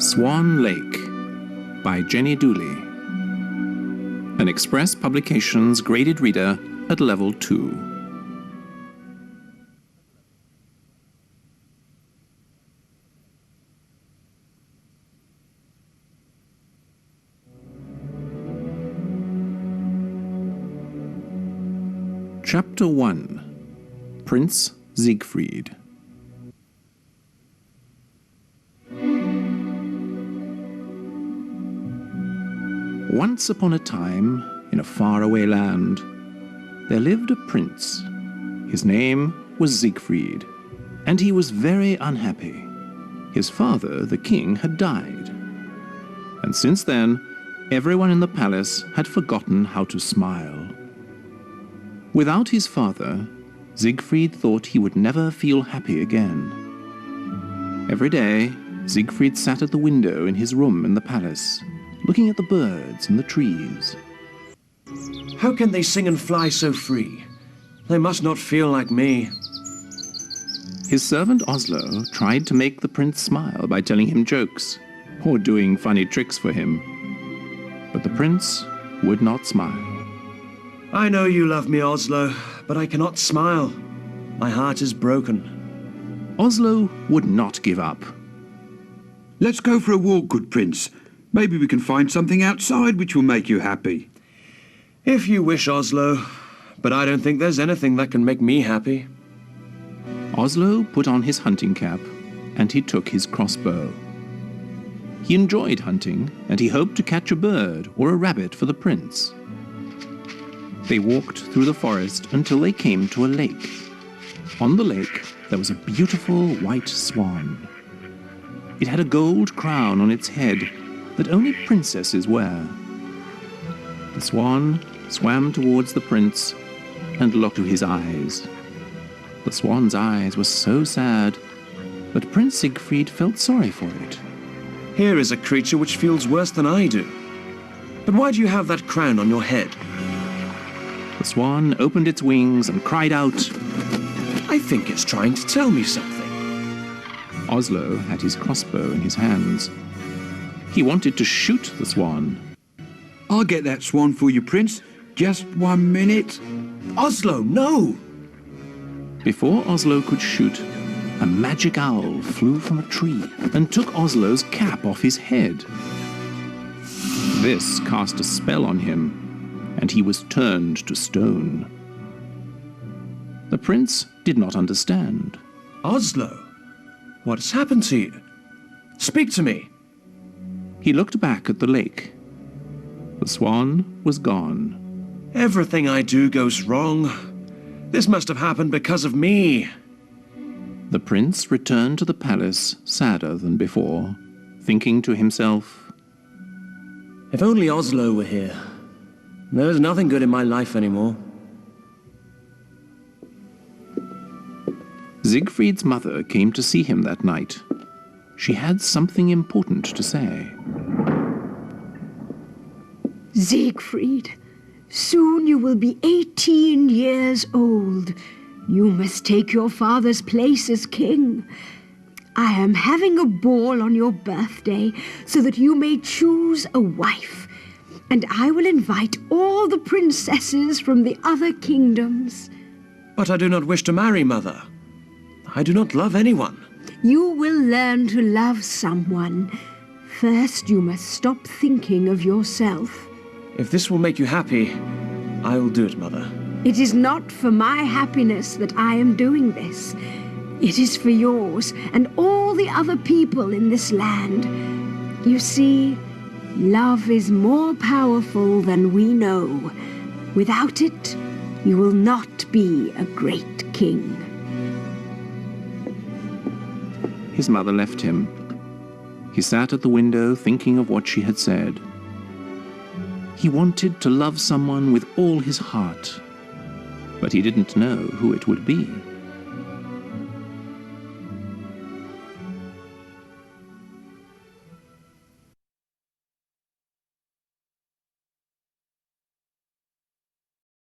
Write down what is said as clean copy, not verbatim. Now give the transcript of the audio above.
Swan Lake by Jenny Dooley. An Express Publications graded reader at level 2. Chapter 1. Prince Siegfried. Once upon a time, in a faraway land, there lived a prince. His name was Siegfried, and he was very unhappy. His father, the king, had died. And since then, everyone in the palace had forgotten how to smile. Without his father, Siegfried thought he would never feel happy again. Every day, Siegfried sat at the window in his room in the palace, looking at the birds and the trees. How can they sing and fly so free? They must not feel like me. His servant Oslo tried to make the prince smile by telling him jokes or doing funny tricks for him. But the prince would not smile. I know you love me, Oslo, but I cannot smile. My heart is broken. Oslo would not give up. Let's go for a walk, good prince. Maybe we can find something outside which will make you happy. If you wish, Oslo, but I don't think there's anything that can make me happy. Oslo put on his hunting cap, and he took his crossbow. He enjoyed hunting, and he hoped to catch a bird or a rabbit for the prince. They walked through the forest until they came to a lake. On the lake, there was a beautiful white swan. It had a gold crown on its head that only princesses wear. The swan swam towards the prince and looked into his eyes. The swan's eyes were so sad that Prince Siegfried felt sorry for it. Here is a creature which feels worse than I do. But why do you have that crown on your head? The swan opened its wings and cried out, I think it's trying to tell me something. Oslo had his crossbow in his hands. He wanted to shoot the swan. I'll get that swan for you, prince. Just 1 minute. Oslo, no! Before Oslo could shoot, a magic owl flew from a tree and took Oslo's cap off his head. This cast a spell on him, and he was turned to stone. The prince did not understand. Oslo, what has happened to you? Speak to me. He looked back at the lake. The swan was gone. Everything I do goes wrong. This must have happened because of me. The prince returned to the palace sadder than before, thinking to himself, If only Oslo were here. There is nothing good in my life anymore. Siegfried's mother came to see him that night. She had something important to say. Siegfried, soon you will be 18 years old. You must take your father's place as king. I am having a ball on your birthday so that you may choose a wife, and I will invite all the princesses from the other kingdoms. But I do not wish to marry, Mother. I do not love anyone. You will learn to love someone. First, you must stop thinking of yourself. If this will make you happy, I will do it, Mother. It is not for my happiness that I am doing this. It is for yours and all the other people in this land. You see, love is more powerful than we know. Without it, you will not be a great king. His mother left him. He sat at the window thinking of what she had said. He wanted to love someone with all his heart, but he didn't know who it would be.